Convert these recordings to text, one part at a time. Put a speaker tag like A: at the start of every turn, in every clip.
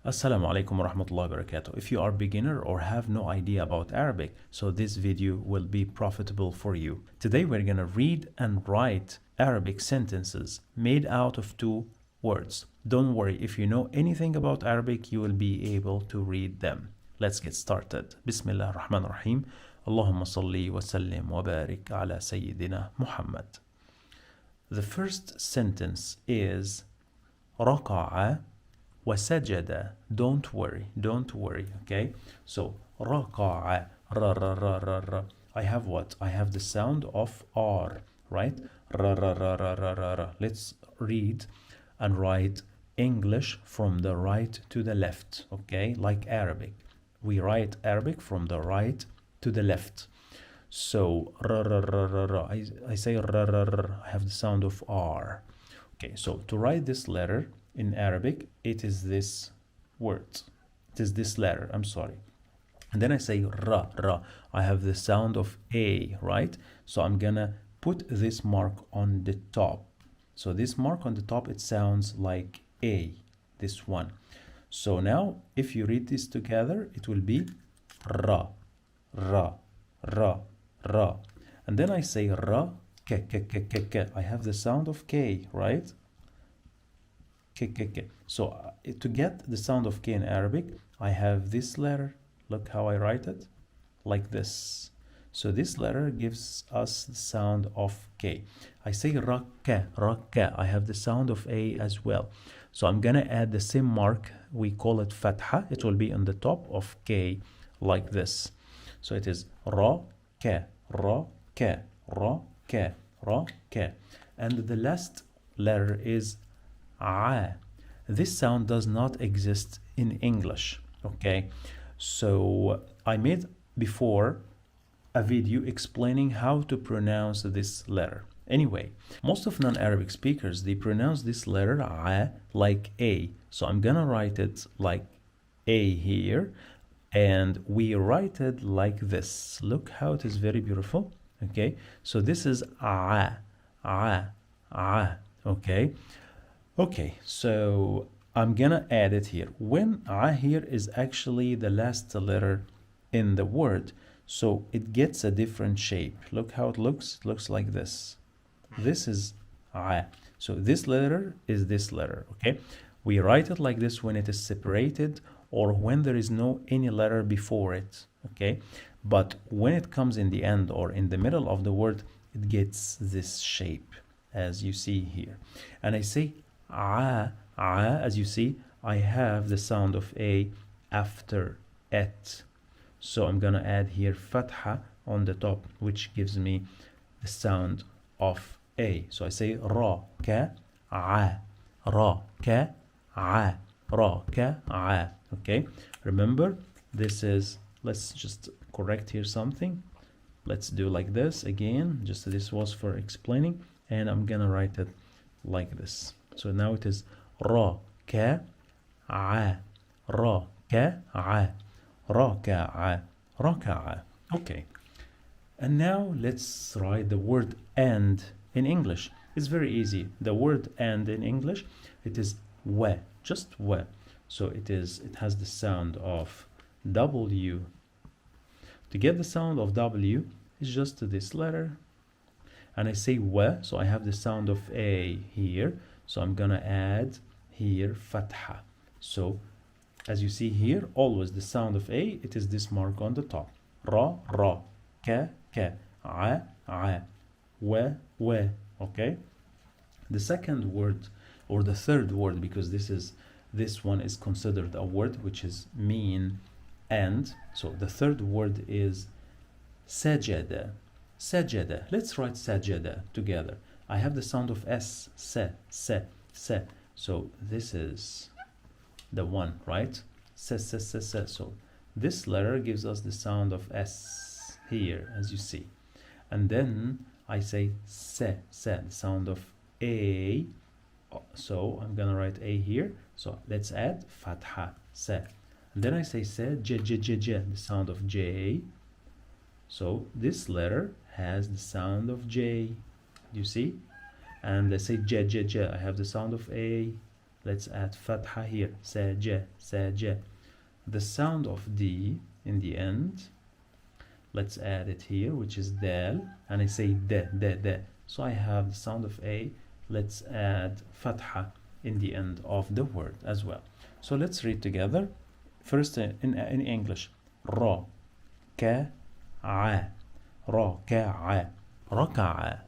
A: Assalamu alaikum wa rahmatullahi wa barakatuh. If you are a beginner or have no idea about Arabic, so this video will be profitable for you. Today we're going to read and write Arabic sentences made out of two words. Don't worry, if you know anything about Arabic, you will be able to read them. Let's get started. Bismillah ar-Rahman ar-Rahim. Allahumma salli wa sallim wa barik ala Sayyidina Muhammad. The first sentence is رقع وسجد. Don't worry, okay? So رقع ra ra ra ra ra. I have what? I have the sound of R, right? Ra ra ra ra ra ra ra. Let's read and write English from the right to the left, okay? Like Arabic. We write Arabic from the right to the left. So ra ra ra ra ra. I say ra ra ra. I have the sound of R. Okay, so to write this letter in Arabic, it is this word. It is this letter, I'm sorry. And then I say ra, ra. I have the sound of A, right? So I'm gonna put this mark on the top. So this mark on the top, it sounds like A, this one. So now, if you read this together, it will be ra, ra, ra, ra. And then I say ra, ke, ke, ke, ke, ke. I have the sound of K, right? K, K, K. So to get the sound of K in Arabic, I have this letter. Look how I write it, like this. So this letter gives us the sound of K. I say rakka, rakka. I have the sound of A as well. So I'm gonna add the same mark. We call it fatha. It will be on the top of K, like this. So it is ra, ka, ra, ka, ra, ka, ra, ka. And the last letter is a. This sound does not exist in English, okay? So I made before a video explaining how to pronounce this letter. Anyway, most of non-Arabic speakers, they pronounce this letter a like A. So I'm gonna write it like A here, and we write it like this. Look how it is very beautiful, okay? So this is a, okay? Okay, so I'm gonna add it here. When I here is actually the last letter in the word, so it gets a different shape. Look how it looks. It looks like this. This is I. So this letter is this letter, okay? We write it like this when it is separated or when there is no any letter before it, okay? But when it comes in the end or in the middle of the word, it gets this shape as you see here. And I say as you see, I have the sound of A after it. So I'm gonna add here fatha on the top, which gives me the sound of A. So I say ra, ka, a, ra, ka, a, ra, ka, a. Okay, remember this is, let's just correct here something. Let's do like this again, just this was for explaining, and I'm gonna write it like this. So now it is ra, ka, a, ra, ka, a, ra, ka, a, ra, ka, a. Okay. And now let's write the word and in English. It's very easy. The word and in English, it is wa, just wa. So it has the sound of W. To get the sound of W, it's just this letter. And I say wa, so I have the sound of A here. So I'm gonna add here fatha. So as you see here, always the sound of A, it is this mark on the top. Ra, ra, ka, ka, a, wa, wa, okay? The second word, or the third word, because this one is considered a word which is mean and. So the third word is sajada. Sajada. Let's write sajada together. I have the sound of S, se, se, se. So this is the one, right? Se, se, se, se. So this letter gives us the sound of S here, as you see. And then I say se, se, the sound of A. So I'm gonna write A here. So let's add fatha, se. And then I say se, j, j, j, j, the sound of J. So this letter has the sound of J. You see? And I say j, j, j, I have the sound of A. Let's add fatha here. سج سج. The sound of D in the end, let's add it here, which is dal, and I say de. So I have the sound of A. Let's add fatha in the end of the word as well. So let's read together. First in English. Ra ka a, ra ka a, raka'a,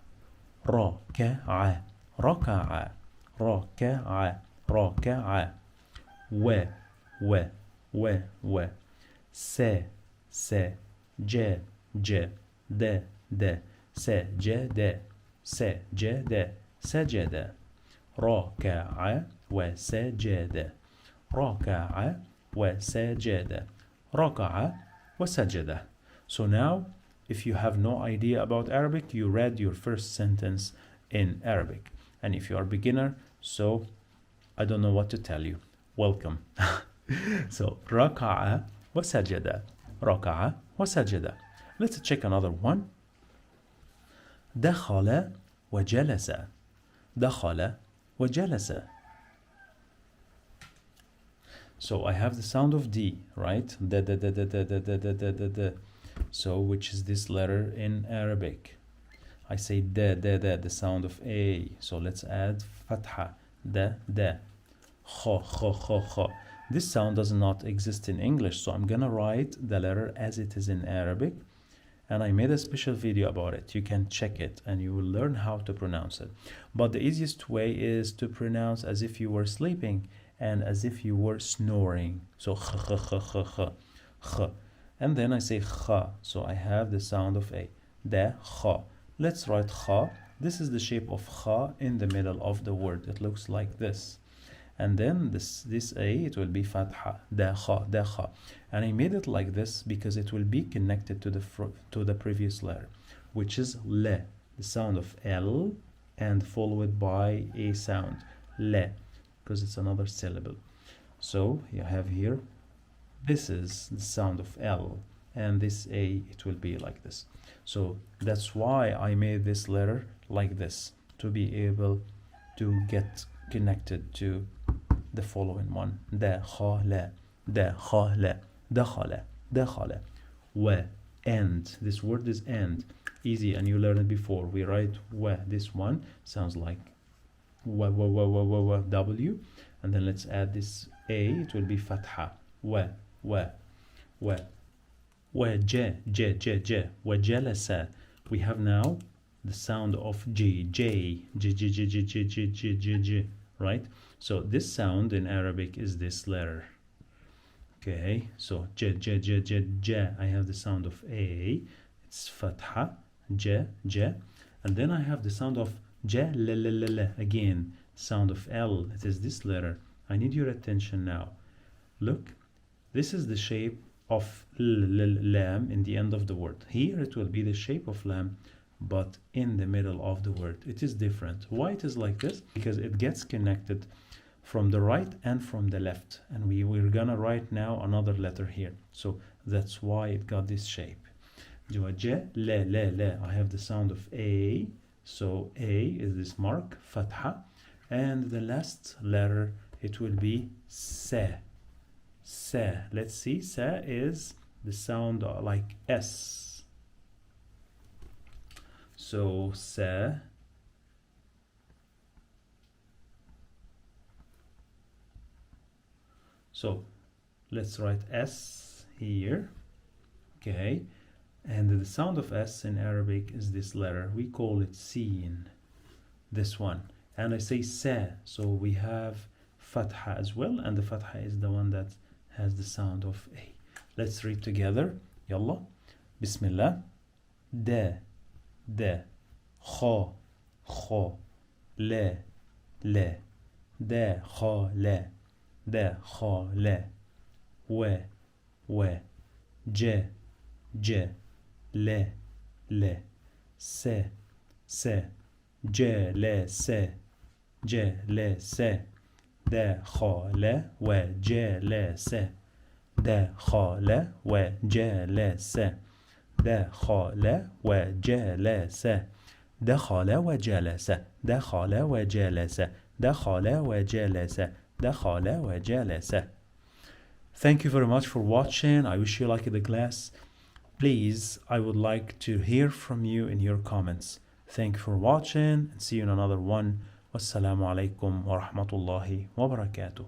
A: ra ka a, raka'a, ra ka a, raka'a, wa, se, je, de, sajada, sajada, raka'a wa sajada, raka'a wa sajada, raka'a wa sajada. So now, if you have no idea about Arabic, you read your first sentence in Arabic. And if you are a beginner, so I don't know what to tell you. Welcome. So, raka'a wa sajada, raka'a wa sajada. Let's check another one. دخل وجلس, دخل وجلس. So I have the sound of D, right? Da. So which is this letter in Arabic? I say da, the sound of A. So let's add fatha, da. Kha. This sound does not exist in English, so I'm gonna write the letter as it is in Arabic. And I made a special video about it. You can check it and you will learn how to pronounce it. But the easiest way is to pronounce as if you were sleeping and as if you were snoring. So kh. And then I say kha. So I have the sound of A. Da, kha. Let's write kha. This is the shape of kha in the middle of the word. It looks like this. And then this A, it will be fatha, da kha. And I made it like this because it will be connected to the previous letter, which is le, the sound of L, and followed by a sound, le, because it's another syllable. So you have here, this is the sound of L, and this A, it will be like this. So that's why I made this letter like this, to be able to get connected to the following one. Dakhala, wa, and. This word is and. Easy, and you learned it before. We write wa. This one sounds like wa, W. And then let's add this A. It will be fatha. Wa. Wa, ja. Wa jalasa. We have now the sound of J, right? So this sound in Arabic is this letter. Okay, so ja. I have the sound of A. It's fatha, ja. And then I have the sound of ja, la. Again, sound of L. It is this letter. I need your attention now. Look, this is the shape of lam in the end of the word. Here it will be the shape of lam, but in the middle of the word it is different. Why it is like this? Because it gets connected from the right and from the left, and we're gonna write now another letter here, so that's why it got this shape. La. I have the sound of A, so A is this mark, fatha, and the last letter, it will be sa. Let's see, sa is the sound like S. So sa. So let's write S here. Okay, and the sound of S in Arabic is this letter. We call it sin, this one. And I say sa, so we have fatha as well, and the fatha is the one that has the sound of A. Let's read together. Yalla. Bismillah. Da, kha, la, da, kha, la, wa, ja, la, sa, ja, la, sa, dakhala wa jalasa, dakhala wa jalasa, dakhala wa jalasa, dakhala wa jalasa, dakhala wa jalasa, dakhala wa jalasa, دخل وجلس. Thank you very much for watching. I wish you like the class. Please, I would like to hear from you in your comments. Thank you for watching and see you in another one. Wassalamu alaikum wa rahmatullahi wa barakatuh.